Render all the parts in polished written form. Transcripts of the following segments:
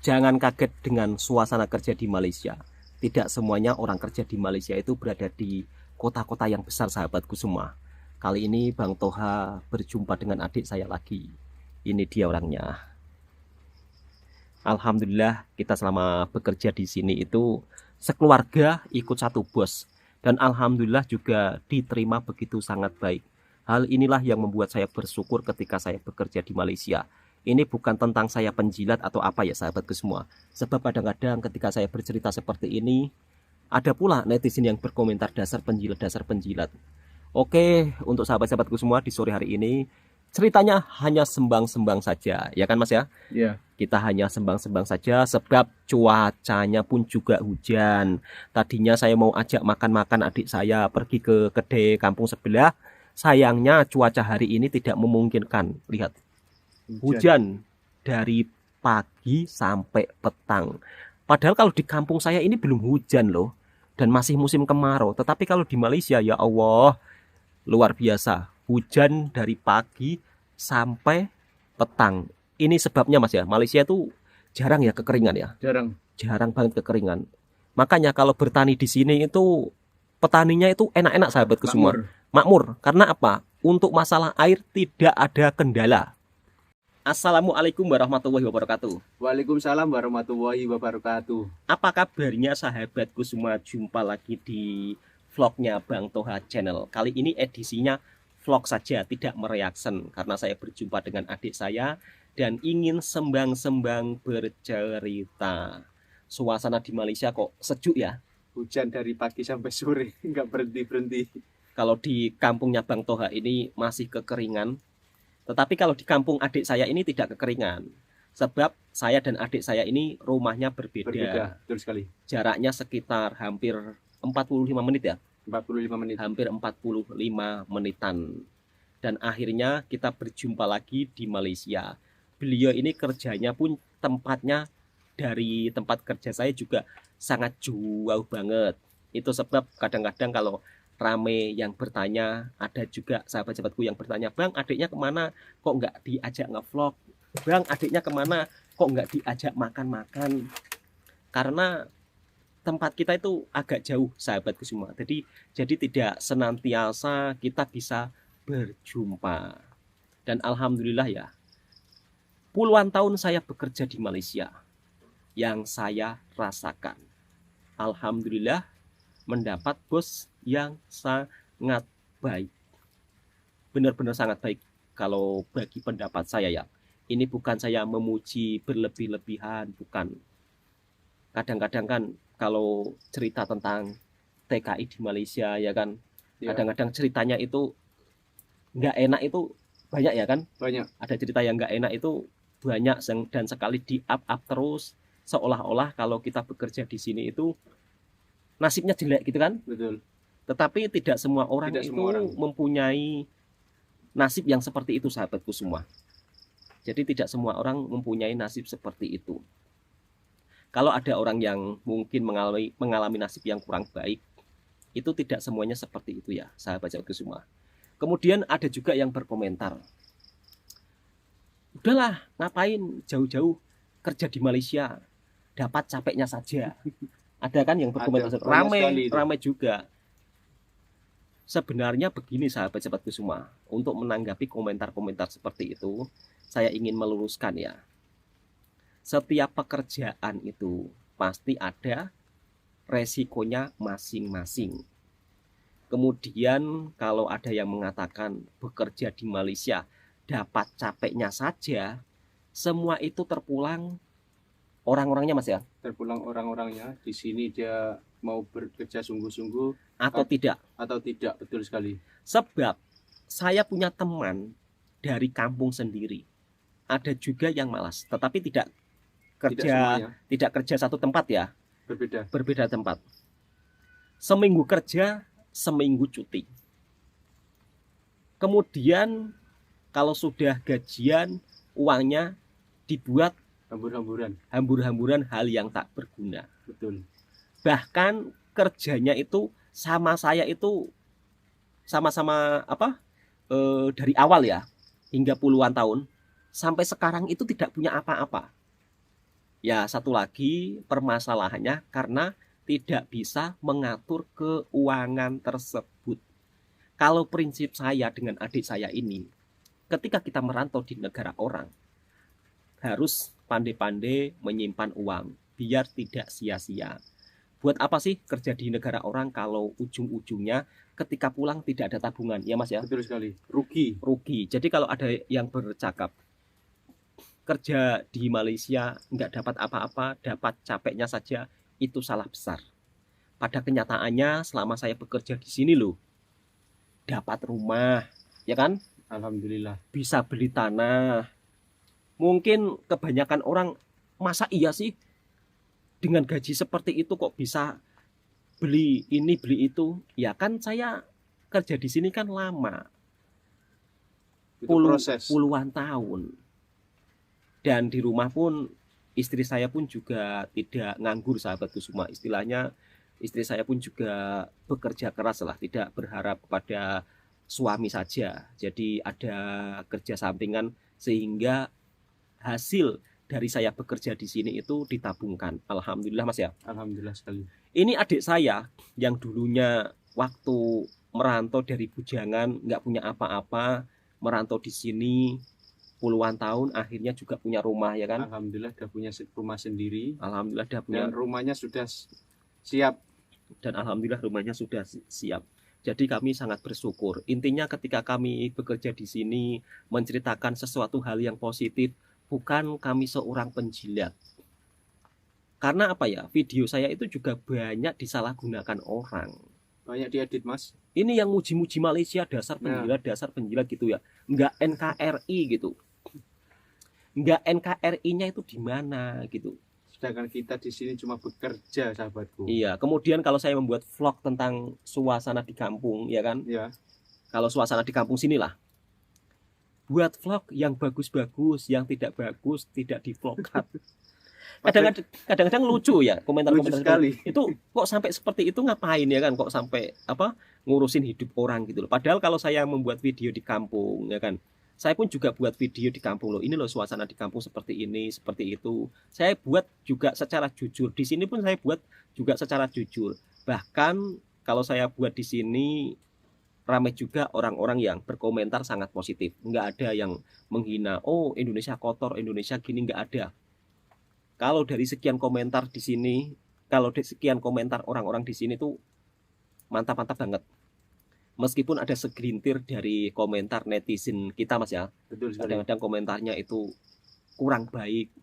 Jangan kaget dengan suasana kerja di Malaysia. Tidak semuanya orang kerja di Malaysia itu berada di kota-kota yang besar, sahabatku semua. Kali ini Bang Toha berjumpa dengan adik saya lagi. Ini dia orangnya. Alhamdulillah kita selama bekerja di sini itu sekeluarga ikut satu bos. Dan alhamdulillah juga diterima begitu sangat baik. Hal inilah yang membuat saya bersyukur ketika saya bekerja di Malaysia. Ini bukan tentang saya penjilat atau apa ya sahabatku semua. Sebab kadang-kadang ketika saya bercerita seperti ini, ada pula netizen yang berkomentar dasar penjilat. Oke, untuk sahabat-sahabatku semua di sore hari ini, ceritanya hanya sembang-sembang saja. Ya kan Mas ya? Iya. Kita hanya sembang-sembang saja sebab cuacanya pun juga hujan. Tadinya saya mau ajak makan-makan adik saya pergi ke kedai kampung sebelah. Sayangnya cuaca hari ini tidak memungkinkan. Lihat. Hujan dari pagi sampai petang. Padahal kalau di kampung saya ini belum hujan loh. Dan masih musim kemarau. Tetapi kalau di Malaysia ya Allah, luar biasa. Hujan dari pagi sampai petang. Ini sebabnya Mas ya. Malaysia itu jarang ya kekeringan ya. Jarang banget kekeringan. Makanya kalau bertani di sini itu petaninya itu enak-enak sahabatku semua. Makmur. Karena apa? Untuk masalah air tidak ada kendala. Assalamualaikum warahmatullahi wabarakatuh. Waalaikumsalam warahmatullahi wabarakatuh. Apa kabarnya sahabatku semua? Jumpa lagi di vlognya Bang Toha Channel. Kali ini edisinya vlog saja, tidak mereaction. Karena saya berjumpa dengan adik saya dan ingin sembang-sembang bercerita. Suasana di Malaysia kok sejuk ya? Hujan dari pagi sampai sore, nggak berhenti-berhenti. Kalau di kampungnya Bang Toha ini masih kekeringan. Tetapi kalau di kampung adik saya ini tidak kekeringan. Sebab saya dan adik saya ini rumahnya berbeda. Betul sekali. Jaraknya sekitar hampir 45 menit ya. 45 menit. Hampir 45 menitan. Dan akhirnya kita berjumpa lagi di Malaysia. Beliau ini kerjanya pun tempatnya dari tempat kerja saya juga sangat jauh banget. Itu sebab kadang-kadang kalau rame yang bertanya, ada juga sahabat-sahabatku yang bertanya, Bang adiknya kemana kok nggak diajak ngevlog, Bang adiknya kemana kok nggak diajak makan-makan. Karena tempat kita itu agak jauh sahabatku semua, jadi tidak senantiasa kita bisa berjumpa. Dan alhamdulillah ya, puluhan tahun saya bekerja di Malaysia, yang saya rasakan alhamdulillah mendapat bos yang sangat baik. Benar-benar sangat baik kalau bagi pendapat saya ya. Ini bukan saya memuji berlebih-lebihan, bukan. Kadang-kadang kan kalau cerita tentang TKI di Malaysia ya kan, kadang-kadang ceritanya itu nggak enak itu banyak ya kan. Banyak. Ada cerita yang nggak enak itu banyak dan sekali di up terus, seolah-olah kalau kita bekerja di sini itu nasibnya jelek gitu kan. Betul. Tetapi tidak semua orang mempunyai nasib yang seperti itu sahabatku semua. Jadi tidak semua orang mempunyai nasib seperti itu. Kalau ada orang yang mungkin mengalami nasib yang kurang baik, itu tidak semuanya seperti itu ya sahabat-sahabatku semua. Kemudian ada juga yang berkomentar, udahlah ngapain jauh-jauh kerja di Malaysia, dapat capeknya saja. Ada kan yang berkomentar, ramai juga. Sebenarnya begini sahabat-sahabatku semua, untuk menanggapi komentar-komentar seperti itu, saya ingin meluruskan ya. Setiap pekerjaan itu pasti ada resikonya masing-masing. Kemudian kalau ada yang mengatakan bekerja di Malaysia dapat capeknya saja, semua itu terpulang orang-orangnya Mas ya. Terpulang orang-orangnya. Di sini dia mau bekerja sungguh-sungguh atau tidak. Betul sekali. Sebab saya punya teman dari kampung sendiri. Ada juga yang malas, tetapi tidak kerja satu tempat ya. Berbeda tempat. Seminggu kerja, seminggu cuti. Kemudian kalau sudah gajian, uangnya dibuat hambur-hamburan hal yang tak berguna. Betul. Bahkan kerjanya itu sama saya itu sama-sama dari awal ya, hingga puluhan tahun sampai sekarang itu tidak punya apa-apa. Ya, satu lagi permasalahannya karena tidak bisa mengatur keuangan tersebut. Kalau prinsip saya dengan adik saya ini, ketika kita merantau di negara orang, harus pandai-pandai menyimpan uang biar tidak sia-sia. Buat apa sih kerja di negara orang kalau ujung-ujungnya ketika pulang tidak ada tabungan, ya Mas ya? Betul sekali. Rugi. Rugi. Jadi kalau ada yang bercakap kerja di Malaysia nggak dapat apa-apa, dapat capeknya saja, itu salah besar. Pada kenyataannya selama saya bekerja di sini loh, dapat rumah, ya kan? Alhamdulillah. Bisa beli tanah. Mungkin kebanyakan orang, masa iya sih dengan gaji seperti itu kok bisa beli ini beli itu? Ya kan saya kerja di sini kan lama, Itu proses. puluhan tahun. Dan di rumah pun istri saya pun juga tidak nganggur sahabatku semua. Istilahnya istri saya pun juga bekerja keras lah, tidak berharap kepada suami saja. Jadi ada kerja sampingan sehingga hasil dari saya bekerja di sini itu ditabungkan. Alhamdulillah Mas ya. Alhamdulillah sekali. Ini adik saya yang dulunya waktu merantau dari bujangan nggak punya apa-apa, merantau di sini puluhan tahun, akhirnya juga punya rumah ya kan. Alhamdulillah udah punya rumah sendiri. Alhamdulillah udah punya, Dan rumahnya sudah siap. dan alhamdulillah rumahnya sudah siap. Jadi kami sangat bersyukur. Intinya ketika kami bekerja di sini menceritakan sesuatu hal yang positif, bukan kami seorang penjilat. Karena apa ya? Video saya itu juga banyak disalahgunakan orang. Banyak diedit Mas. Ini yang muji-muji Malaysia, dasar penjilat gitu ya. Enggak NKRI gitu. Enggak NKRI-nya itu di mana gitu. Sedangkan kita di sini cuma bekerja, sahabatku. Iya, kemudian kalau saya membuat vlog tentang suasana di kampung, ya kan? Ya. Kalau suasana di kampung sinilah. Buat vlog yang bagus-bagus, yang tidak bagus tidak di-vlogkan. Kadang-kadang lucu ya komentar-komentar sekali. itu, kok sampai seperti itu ngapain ya kan, kok sampai apa ngurusin hidup orang gitu loh. Padahal kalau saya membuat video di kampung ya kan, saya pun juga buat video di kampung loh, ini loh suasana di kampung seperti ini seperti itu, saya buat juga secara jujur. Di sini pun saya buat juga secara jujur. Bahkan kalau saya buat di sini ramai juga orang-orang yang berkomentar sangat positif, nggak ada yang menghina, oh Indonesia kotor, Indonesia gini, nggak ada. Kalau dari sekian komentar di sini, kalau dari sekian komentar orang-orang di sini tuh mantap-mantap banget. Meskipun ada segelintir dari komentar netizen kita Mas ya, Betul sekali. kadang-kadang komentarnya itu kurang baik.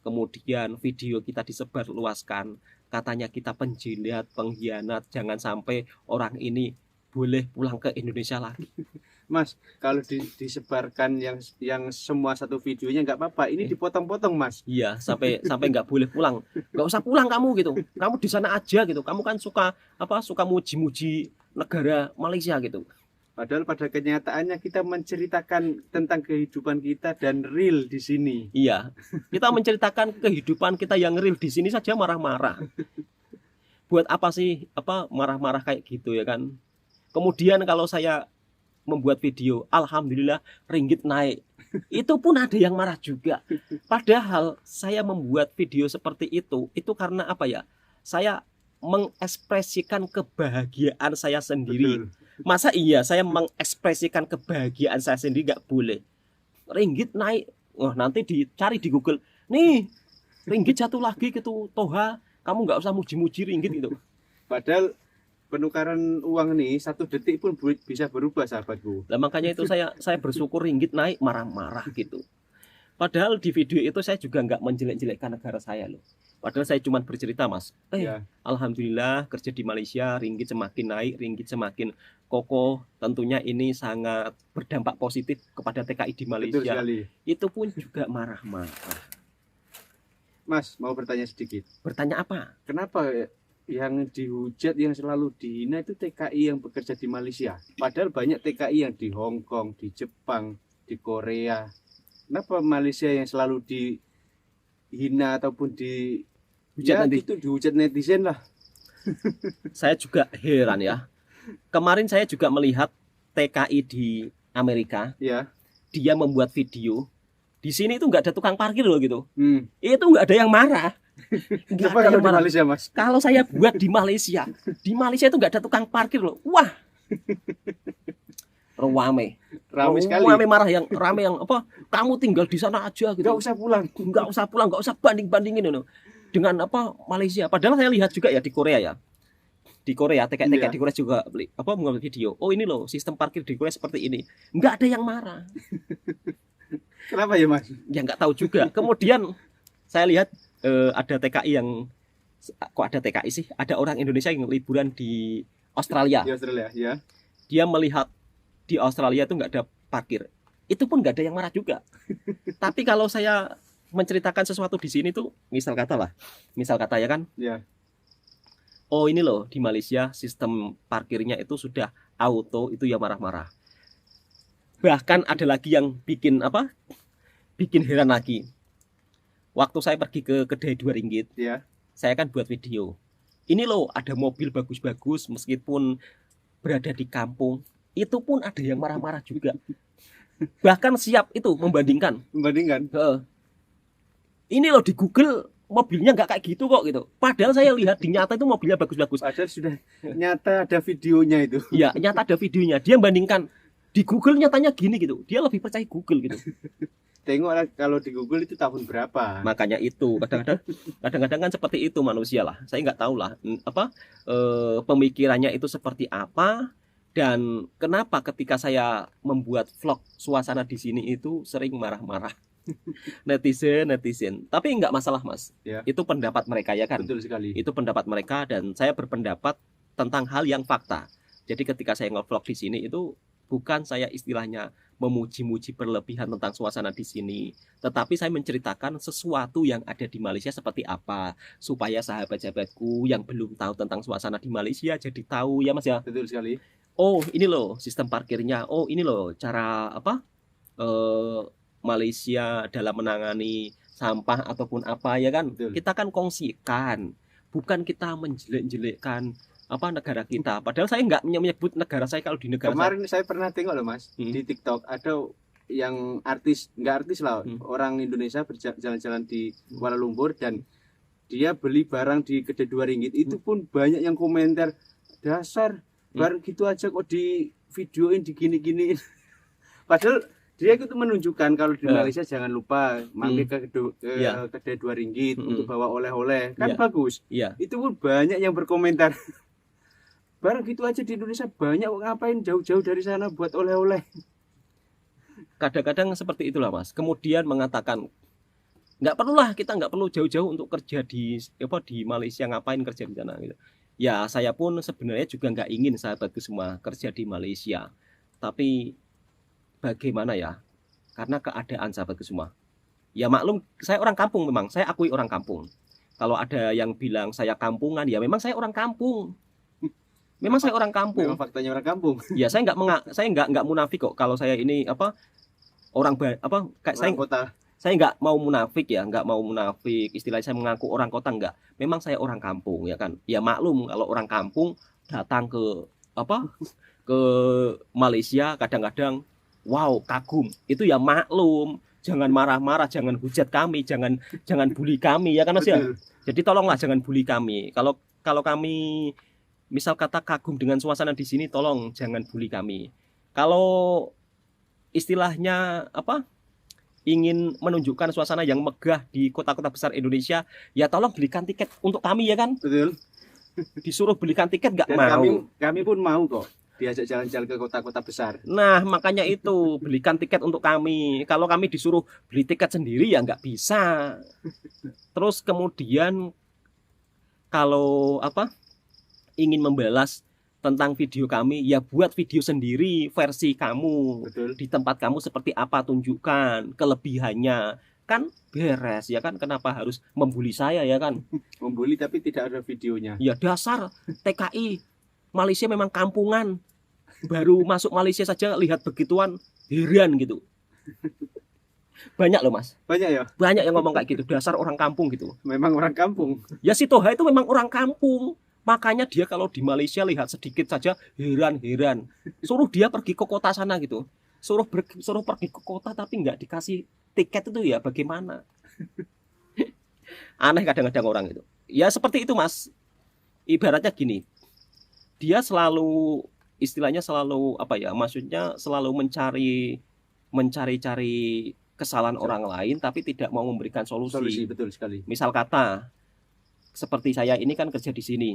Kemudian video kita disebar luaskan, katanya kita penjilat, pengkhianat, jangan sampai orang ini boleh pulang ke Indonesia lagi. Mas, kalau disebarkan yang semua satu videonya nggak apa-apa. Ini dipotong-potong Mas. Iya, sampai nggak boleh pulang, nggak usah pulang kamu gitu, kamu di sana aja gitu, kamu kan suka muji-muji negara Malaysia gitu. Padahal pada kenyataannya kita menceritakan tentang kehidupan kita dan real di sini. Iya, kita menceritakan kehidupan kita yang real di sini saja marah-marah. Buat apa sih marah-marah kayak gitu ya kan? Kemudian kalau saya membuat video, alhamdulillah ringgit naik, itu pun ada yang marah juga. Padahal saya membuat video seperti itu karena apa ya? Saya mengekspresikan kebahagiaan saya sendiri. Betul. Masa iya saya mengekspresikan kebahagiaan saya sendiri nggak boleh? Ringgit naik, oh nanti dicari di Google, nih ringgit jatuh lagi gitu, Toha, kamu nggak usah muji-muji ringgit gitu. Padahal penukaran uang nih 1 detik pun bisa berubah sahabatku. Nah, makanya itu saya bersyukur ringgit naik marah-marah gitu. Padahal di video itu saya juga nggak menjelek-jelekkan negara saya loh. Padahal saya cuma bercerita Mas. Ya. Alhamdulillah kerja di Malaysia ringgit semakin naik, ringgit semakin kokoh. Tentunya ini sangat berdampak positif kepada TKI di Malaysia. Betul sekali. Itu pun juga marah-marah. Mas, mau bertanya sedikit. Bertanya apa? Kenapa yang dihujat, yang selalu dihina itu TKI yang bekerja di Malaysia? Padahal banyak TKI yang di Hong Kong, di Jepang, di Korea. Kenapa Malaysia yang selalu dihina ataupun dihujat netizen lah? Saya juga heran ya. Kemarin saya juga melihat TKI di Amerika. Ya. Dia membuat video di sini itu nggak ada tukang parkir loh gitu. Hmm. Itu nggak ada yang marah. Nggak Coba ada kalau yang di marah. Malaysia, Mas. Kalau saya buat di Malaysia itu nggak ada tukang parkir loh. Wah, rame, Ramai sekali. rame yang apa? Kamu tinggal di sana aja gitu. Nggak usah pulang. Nggak usah banding-bandingin loh dengan apa Malaysia. Padahal saya lihat juga ya di Korea ya. Di Korea, TK Iya. di Korea juga mengambil video. Oh ini loh sistem parkir di Korea seperti ini. Nggak ada yang marah. Kenapa ya, Mas? Ya nggak tahu juga. Kemudian saya lihat ada TKI yang kok ada TKI sih? Ada orang Indonesia yang liburan di Australia. Di Australia, ya. Dia melihat di Australia itu nggak ada parkir. Itu pun nggak ada yang marah juga. Tapi kalau saya menceritakan sesuatu di sini tuh, misal kata ya kan, Ya. oh ini loh di Malaysia sistem parkirnya itu sudah auto, itu ya marah-marah. Bahkan ada lagi yang bikin heran lagi. Waktu saya pergi ke kedai RM2, Ya. saya kan buat video. Ini loh ada mobil bagus-bagus meskipun berada di kampung, itu pun ada yang marah-marah juga. Bahkan siap itu membandingkan. Membandingkan. Ini loh di Google mobilnya nggak kayak gitu kok gitu. Padahal saya lihat di nyata itu mobilnya bagus-bagus. Padahal sudah nyata ada videonya itu. Iya, nyata ada videonya. Dia bandingkan di Google nyatanya gini gitu. Dia lebih percaya Google gitu. Tengok kalau di Google itu tahun berapa. Makanya itu kadang-kadang kan seperti itu manusia lah. Saya nggak tahu lah pemikirannya itu seperti apa dan kenapa ketika saya membuat vlog suasana di sini itu sering marah-marah. Netizen. Tapi nggak masalah Mas. Ya. Itu pendapat mereka ya kan. Betul sekali. Itu pendapat mereka dan saya berpendapat tentang hal yang fakta. Jadi ketika saya nge-vlog di sini itu bukan saya istilahnya memuji-muji berlebihan tentang suasana di sini, tetapi saya menceritakan sesuatu yang ada di Malaysia seperti apa supaya sahabat-sahabatku yang belum tahu tentang suasana di Malaysia jadi tahu ya Mas ya. Betul sekali. Oh, ini loh sistem parkirnya. Oh, ini loh cara Malaysia dalam menangani sampah ataupun apa ya kan. Betul. Kita kan kongsikan, bukan kita menjelek-jelekkan negara kita. Padahal saya nggak menyebut negara saya kalau di negara Kemarin saya pernah tengok loh Mas, di TikTok ada yang nggak artis lah, orang Indonesia berjalan-jalan di Kuala Lumpur dan dia beli barang di kedai RM2 itu pun banyak yang komentar dasar barang gitu aja kok di videoin digini-giniin. Padahal dia itu menunjukkan kalau di Malaysia jangan lupa mampir ke kedai RM2 untuk bawa oleh-oleh kan bagus. Itu pun banyak yang berkomentar barang gitu aja di Indonesia banyak, ngapain jauh-jauh dari sana buat oleh-oleh. Kadang-kadang seperti itulah Mas. Kemudian mengatakan kita nggak perlu jauh-jauh untuk kerja di Malaysia, ngapain kerja di sana gitu. Ya saya pun sebenarnya juga nggak ingin sahabatku semua kerja di Malaysia. Tapi bagaimana ya? Karena keadaan sahabatku semua. Ya maklum, saya orang kampung memang, saya akui orang kampung. Kalau ada yang bilang saya kampungan, ya memang saya orang kampung. Memang saya orang kampung. Memang faktanya orang kampung. Ya saya nggak munafik kok kalau saya ini kayak kota. Saya nggak mau munafik ya, nggak mau munafik. Istilahnya saya mengaku orang kota nggak. Memang saya orang kampung ya kan. Ya maklum kalau orang kampung datang ke Malaysia kadang-kadang wow kagum. Itu ya maklum. Jangan marah-marah, jangan hujat kami, jangan bully kami ya kan Mas ya. Jadi tolonglah jangan bully kami. Kalau kami misal kata kagum dengan suasana di sini, tolong jangan bully kami. Kalau istilahnya ingin menunjukkan suasana yang megah di kota-kota besar Indonesia, ya tolong belikan tiket untuk kami ya kan. Betul. Disuruh belikan tiket nggak mau. Kami pun mau kok diajak jalan-jalan ke kota-kota besar. Nah makanya itu belikan tiket untuk kami. Kalau kami disuruh beli tiket sendiri ya nggak bisa. Terus kemudian kalau ingin membalas tentang video kami, ya buat video sendiri versi kamu. Betul. Di tempat kamu seperti apa, tunjukkan kelebihannya. Kan beres ya kan, kenapa harus membuli saya ya kan? Membuli tapi tidak ada videonya. Ya dasar TKI Malaysia memang kampungan. Baru masuk Malaysia saja lihat begituan heran gitu. Banyak loh Mas. Banyak ya? Banyak yang ngomong kayak gitu, dasar orang kampung gitu. Memang orang kampung. Ya si Toha itu memang orang kampung. Makanya dia kalau di Malaysia lihat sedikit saja heran. Suruh dia pergi ke kota sana gitu. Suruh pergi ke kota tapi nggak dikasih tiket itu ya bagaimana? Aneh kadang-kadang orang itu. Ya seperti itu Mas. Ibaratnya gini, dia selalu istilahnya selalu apa ya? Maksudnya selalu mencari-cari kesalahan orang lain tapi tidak mau memberikan Solusi, solusi. betul sekali. Misal kata seperti saya ini kan kerja di sini.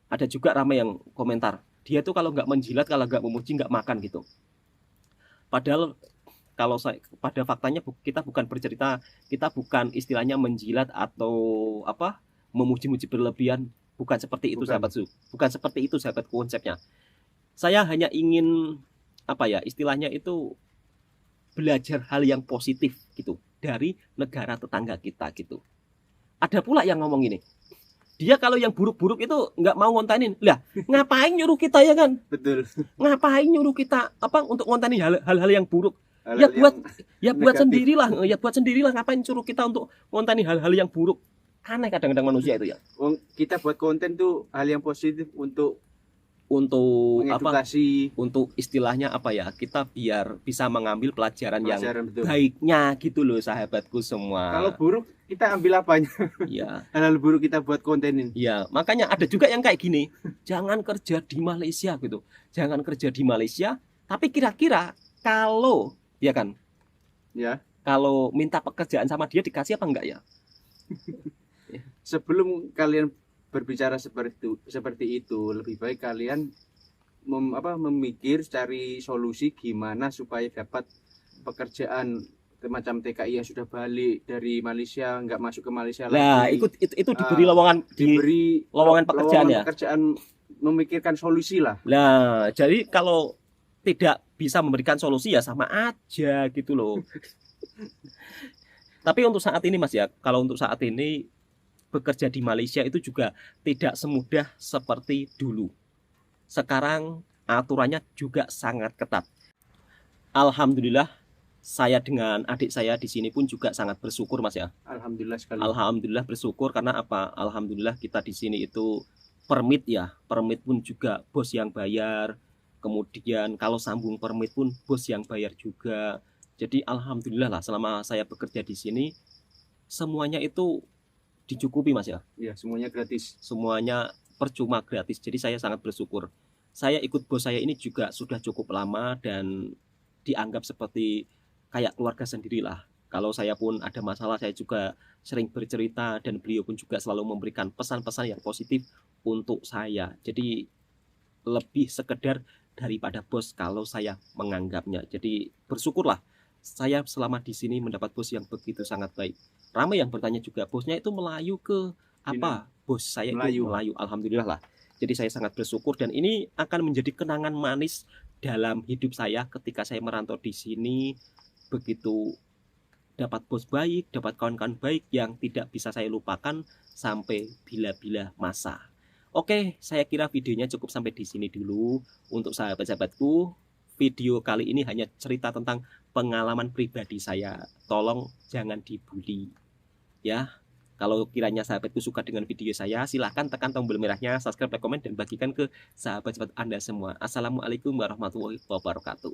Ada juga ramai yang komentar, dia tuh kalau nggak menjilat, kalau nggak memuji, nggak makan gitu. Padahal kalau saya pada faktanya kita bukan bercerita, kita bukan istilahnya menjilat atau apa memuji-muji berlebihan, bukan seperti itu Bukan. sahabatku, bukan seperti itu sahabat konsepnya. Saya hanya ingin apa ya istilahnya itu belajar hal yang positif gitu dari negara tetangga kita gitu. Ada pula yang ngomong gini, dia kalau yang buruk-buruk itu nggak mau ngontenin lah, ngapain nyuruh kita ya kan, Betul. ngapain nyuruh kita apa untuk ngontenin hal-hal yang buruk. Ya Hal-hal buat yang buat negatif. sendirilah, ya buat sendirilah, ngapain suruh kita untuk ngontenin hal-hal yang buruk. Aneh kadang-kadang manusia itu ya. Kita buat konten tuh hal yang positif untuk Apa mengedukasi, untuk istilahnya apa ya, kita biar bisa mengambil pelajaran yang pelajaran, betul. baiknya gitu loh sahabatku semua. Kalau buruk kita ambil apanya? Ya, Hal-hal buruk kita buat kontenin. ya makanya ada juga yang kayak gini, jangan kerja di Malaysia gitu, jangan kerja di Malaysia. Tapi kira-kira kalau ya kan, Ya, kalau minta pekerjaan sama dia dikasih apa enggak ya? sebelum kalian berbicara seperti itu, lebih baik kalian memikir cari solusi gimana supaya dapat pekerjaan macam TKI yang sudah balik dari Malaysia, nggak masuk ke Malaysia Nah, lagi. itu diberi lowongan Diberi lowongan pekerjaan ya. pekerjaan, memikirkan solusi lah. Nah, jadi kalau tidak bisa memberikan solusi ya sama aja gitu loh. Tapi untuk saat ini Mas ya, kalau untuk saat ini bekerja di Malaysia itu juga tidak semudah seperti dulu. Sekarang aturannya juga sangat ketat. Alhamdulillah saya dengan adik saya di sini pun juga sangat bersyukur Mas ya. Alhamdulillah sekali. Alhamdulillah bersyukur karena apa? Alhamdulillah kita di sini itu permit ya, permit pun juga bos yang bayar. Kemudian kalau sambung permit pun bos yang bayar juga. Jadi alhamdulillah lah selama saya bekerja di sini semuanya itu dicukupi Mas ya. Ya, semuanya gratis. Semuanya percuma gratis. Jadi saya sangat bersyukur. Saya ikut bos saya ini juga sudah cukup lama dan dianggap seperti kayak keluarga sendirilah. Kalau saya pun ada masalah, saya juga sering bercerita dan beliau pun juga selalu memberikan pesan-pesan yang positif untuk saya. Jadi lebih sekedar daripada bos kalau saya menganggapnya. Jadi bersyukurlah saya selama di sini mendapat bos yang begitu sangat baik. Ramai yang bertanya juga, bosnya itu Melayu ke apa? Bos saya itu Melayu. Alhamdulillah lah. Jadi saya sangat bersyukur dan ini akan menjadi kenangan manis dalam hidup saya ketika saya merantau di sini. Begitu dapat bos baik, dapat kawan-kawan baik yang tidak bisa saya lupakan sampai bila-bila masa. Oke, saya kira videonya cukup sampai di sini dulu. Untuk sahabat-sahabatku, video kali ini hanya cerita tentang pengalaman pribadi saya. Tolong jangan dibully. Ya, kalau kiranya sahabatku suka dengan video saya, silahkan tekan tombol merahnya, subscribe, like, komen, dan bagikan ke sahabat-sahabat Anda semua. Assalamualaikum warahmatullahi wabarakatuh.